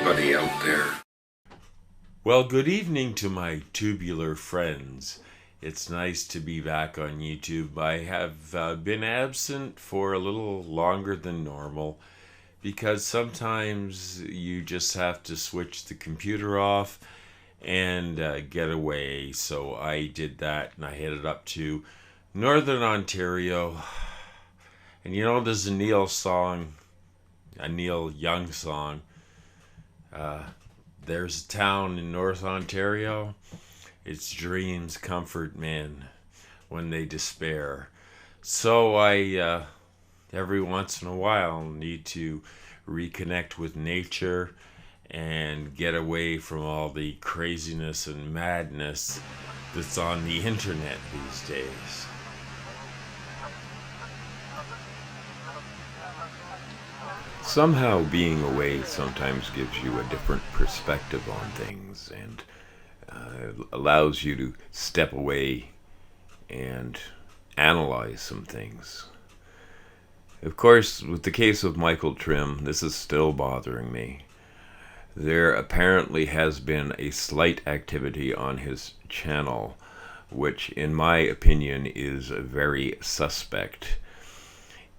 everybody out there. Well, good evening to my tubular friends. It's nice to be back on YouTube. I have been absent for a little longer than normal because sometimes you just have to switch the computer off and get away. So I did that and I headed up to Northern Ontario. And you know, there's a Neil Young song. There's a town in North Ontario. Its dreams comfort men when they despair. So I, every once in a while, need to reconnect with nature and get away from all the craziness and madness that's on the internet these days. Somehow being away sometimes gives you a different perspective on things and allows you to step away and analyze some things. Of course, with the case of Michael Trim, this is still bothering me. There apparently has been a slight activity on his channel, which in my opinion is very suspect.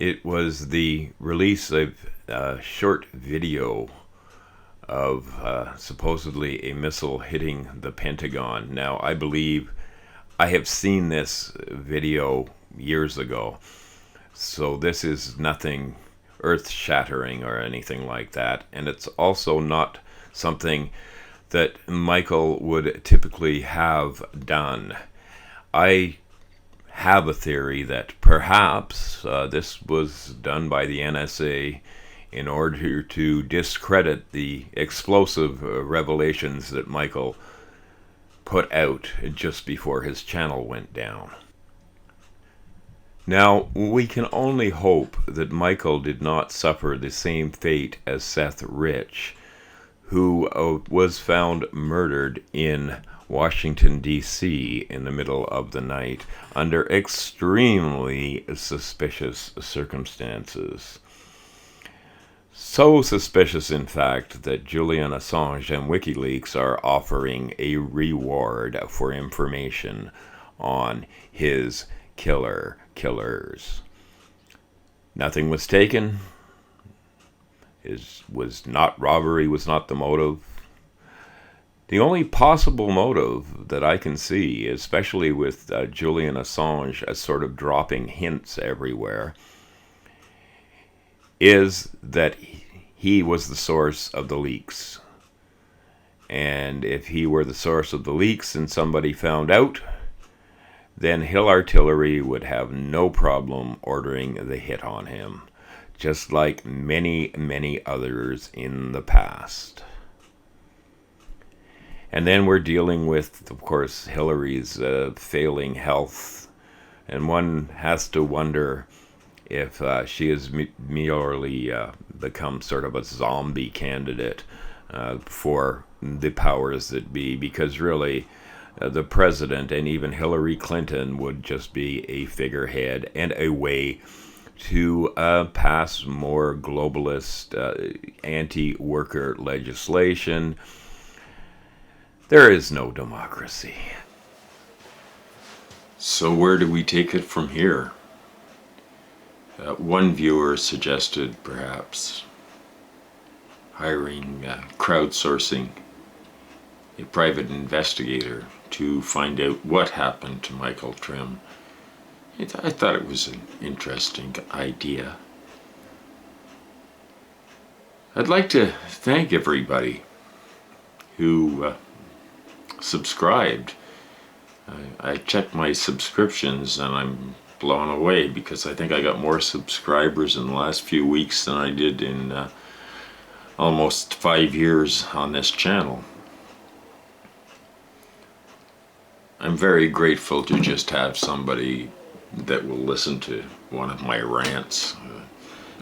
It was the release of a short video of supposedly a missile hitting the Pentagon. Now, I believe I have seen this video years ago, so this is nothing earth-shattering or anything like that, and it's also not something that Michael would typically have done. I have a theory that perhaps this was done by the NSA in order to discredit the explosive revelations that Michael put out just before his channel went down. Now, we can only hope that Michael did not suffer the same fate as Seth Rich, who was found murdered in Washington, D.C. in the middle of the night under extremely suspicious circumstances. So suspicious, in fact, that Julian Assange and WikiLeaks are offering a reward for information on his killers. Nothing was taken. Robbery was not the motive. The only possible motive that I can see, especially with Julian Assange as sort of dropping hints everywhere, is that he was the source of the leaks. And if he were the source of the leaks and somebody found out, then Hill Artillery would have no problem ordering the hit on him, just like many, many others in the past. And then we're dealing with, of course, Hillary's failing health. And one has to wonder if she has merely become sort of a zombie candidate for the powers that be. Because really, the president and even Hillary Clinton would just be a figurehead and a way to pass more globalist anti-worker legislation. There is no democracy. So where do we take it from here? One viewer suggested perhaps hiring, crowdsourcing a private investigator to find out what happened to Michael Trim. I thought it was an interesting idea. I'd like to thank everybody who subscribed. I checked my subscriptions and I'm blown away because I think I got more subscribers in the last few weeks than I did in almost 5 years on this channel. I'm very grateful to just have somebody that will listen to one of my rants,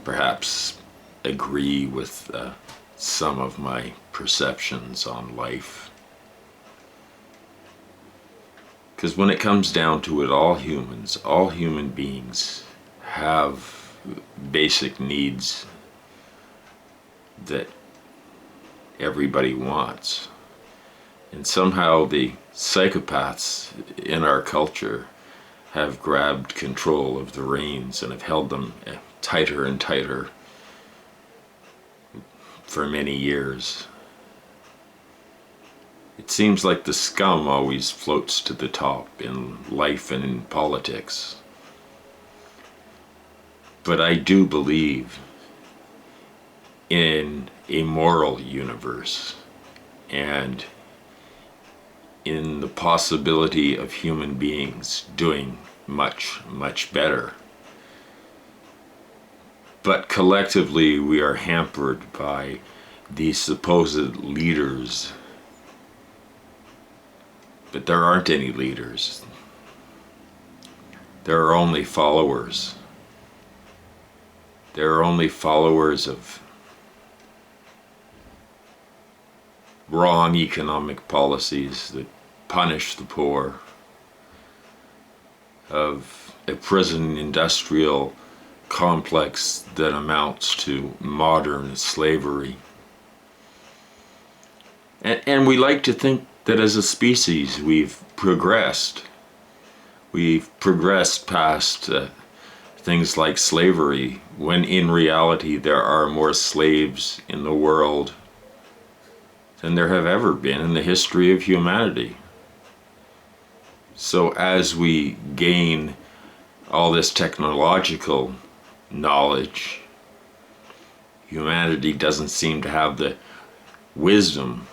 perhaps agree with some of my perceptions on life. Because when it comes down to it, all human beings have basic needs that everybody wants. And somehow the psychopaths in our culture have grabbed control of the reins and have held them tighter and tighter for many years. It seems like the scum always floats to the top in life and in politics. But I do believe in a moral universe and in the possibility of human beings doing much, much better. But collectively we are hampered by these supposed leaders. But there aren't any leaders. There are only followers. There are only followers of wrong economic policies that punish the poor, of a prison industrial complex that amounts to modern slavery. And we like to think that as a species we've progressed. We've progressed past things like slavery, when in reality there are more slaves in the world than there have ever been in the history of humanity. So as we gain all this technological knowledge, humanity doesn't seem to have the wisdom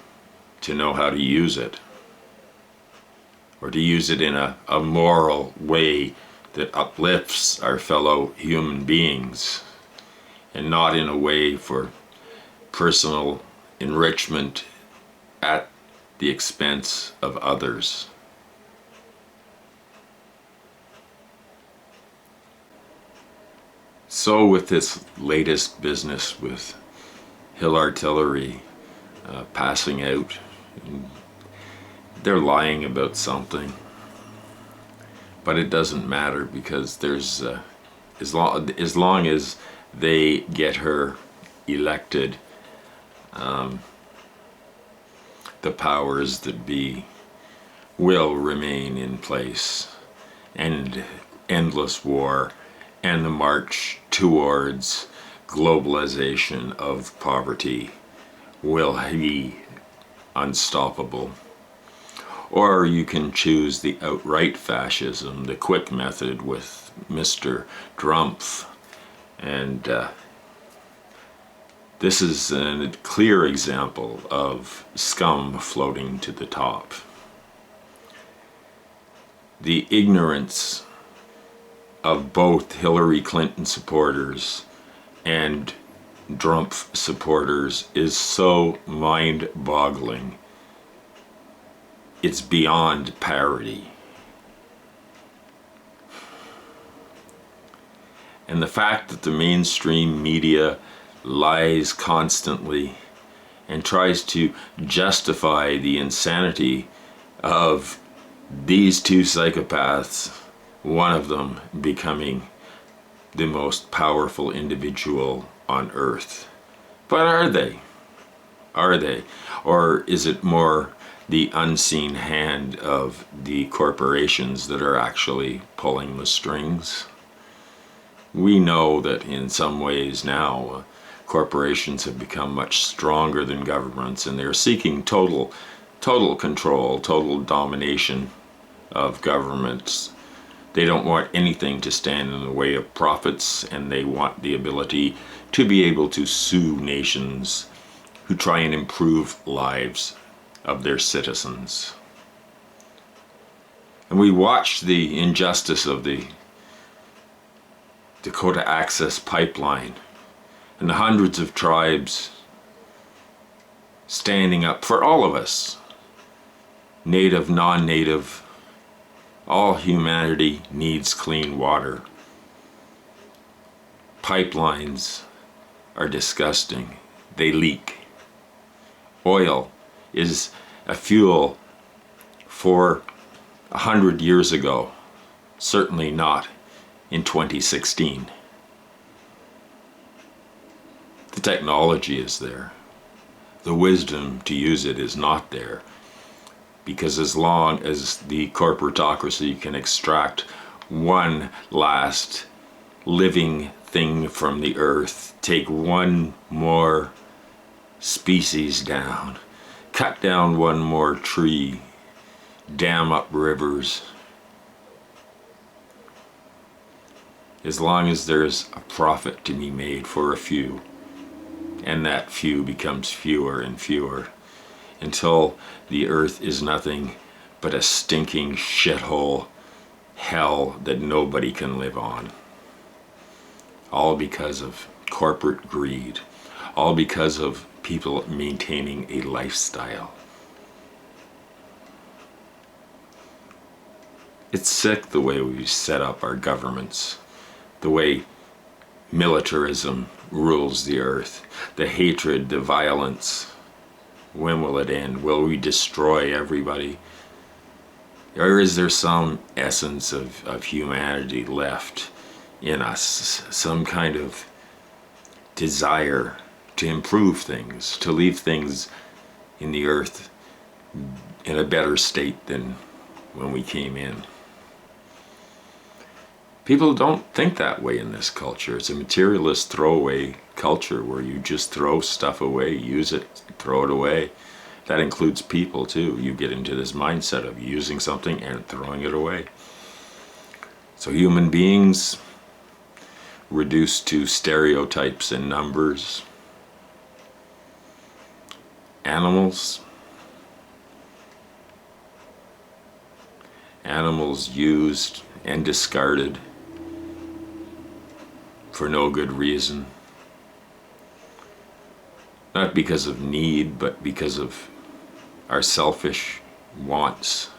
to know how to use it, or to use it in a moral way that uplifts our fellow human beings, and not in a way for personal enrichment at the expense of others. So with this latest business with Hill Artillery passing out, they're lying about something, but it doesn't matter, because there's as long as they get her elected, the powers that be will remain in place, and endless war and the march towards globalization of poverty will be unstoppable. Or you can choose the outright fascism, the quick method with Mr. Trump. And this is a clear example of scum floating to the top. The ignorance of both Hillary Clinton supporters and Trump supporters is so mind-boggling. It's beyond parody. And the fact that the mainstream media lies constantly and tries to justify the insanity of these two psychopaths, one of them becoming the most powerful individual on earth. But are they? Are they? Or is it more the unseen hand of the corporations that are actually pulling the strings? We know that in some ways now corporations have become much stronger than governments, and they're seeking total control, total domination of governments. They don't want anything to stand in the way of profits, and they want the ability to be able to sue nations who try and improve lives of their citizens. And we watch the injustice of the Dakota Access Pipeline and the hundreds of tribes standing up for all of us, native, non-native. All humanity needs clean water. Pipelines are disgusting. They leak. Oil is a fuel for 100 years ago, certainly not in 2016. The technology is there. the wisdom to use it is not there. Because as long as the corporatocracy can extract one last living thing from the earth, take one more species down, cut down one more tree, dam up rivers, as long as there's a profit to be made for a few, and that few becomes fewer and fewer, until the earth is nothing but a stinking shithole hell that nobody can live on. All because of corporate greed. All because of people maintaining a lifestyle. It's sick the way we set up our governments, the way militarism rules the earth, the hatred, the violence. When will it end? Will we destroy everybody? Or is there some essence of humanity left in us? Some kind of desire to improve things, to leave things in the earth in a better state than when we came in? People don't think that way in this culture. It's a materialist throwaway culture where you just throw stuff away, use it, throw it away. That includes people too. You get into this mindset of using something and throwing it away. So human beings reduced to stereotypes and numbers. Animals used and discarded for no good reason. Not because of need, but because of our selfish wants.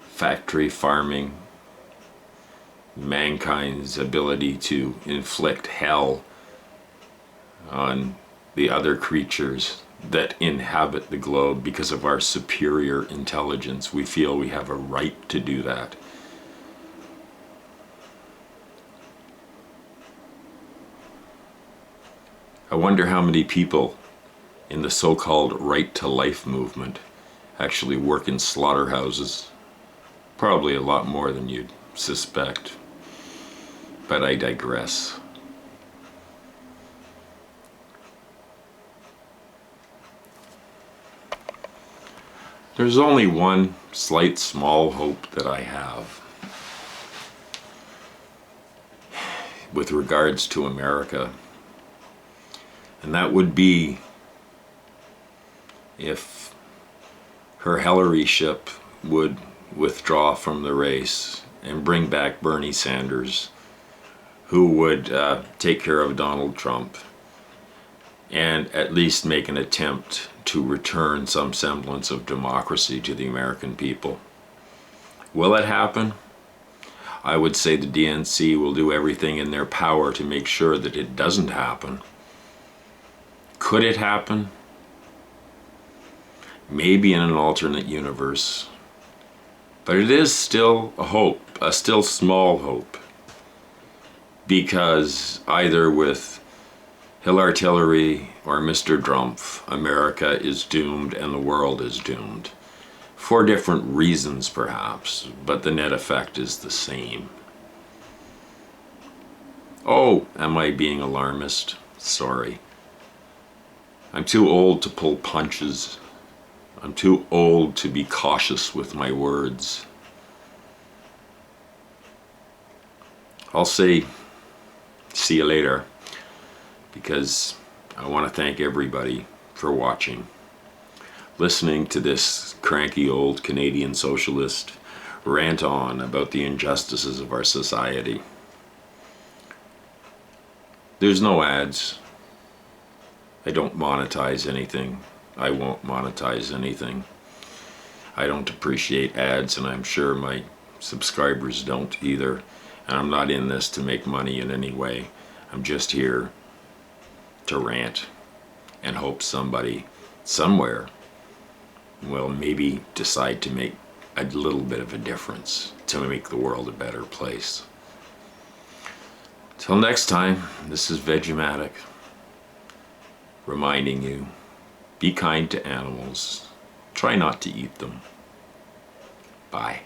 Factory farming, mankind's ability to inflict hell on the other creatures that inhabit the globe because of our superior intelligence. We feel we have a right to do that. I wonder how many people in the so-called right to life movement actually work in slaughterhouses. Probably a lot more than you'd suspect. But I digress. There's only one slight small hope that I have with regards to America. And that would be if her Hillary ship would withdraw from the race and bring back Bernie Sanders, who would take care of Donald Trump and at least make an attempt to return some semblance of democracy to the American people. Will it happen? I would say the DNC will do everything in their power to make sure that it doesn't happen. Could it happen? Maybe in an alternate universe. But it is still a hope, a still small hope. Because either with Hillary or Mr. Trump, America is doomed and the world is doomed. For different reasons perhaps, but the net effect is the same. Oh, am I being alarmist? Sorry. I'm too old to pull punches. I'm too old to be cautious with my words. I'll say, see you later, because I want to thank everybody for watching, listening to this cranky old Canadian socialist rant on about the injustices of our society. There's no ads. I don't monetize anything. I won't monetize anything. I don't appreciate ads, and I'm sure my subscribers don't either. And I'm not in this to make money in any way. I'm just here to rant and hope somebody somewhere will maybe decide to make a little bit of a difference to make the world a better place. Till next time, this is Vegematic reminding you, be kind to animals. Try not to eat them. Bye.